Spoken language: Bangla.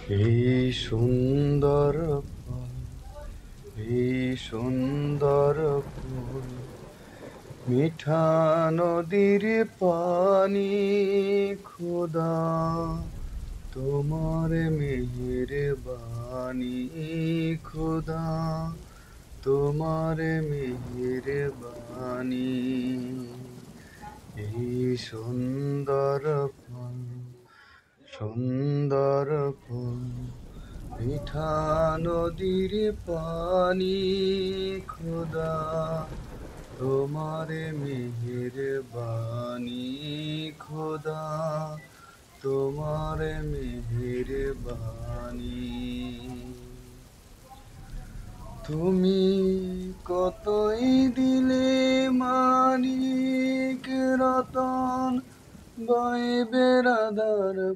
এই সুন্দর ফল, এই সুন্দর ফুল, মিঠা নদীর পানি, খোদা তোমার মেহেরবানি, খোদা তোমার মেহেরবানি। এই সুন্দর ফল, সুন্দর ফুল, মিঠা নদীর পানি, খোদা তোমার মেহেরবানি, খোদা তোমার মেহেরবানি। তুমি কতই দিলে মানিক রতন, বয় বেরাদার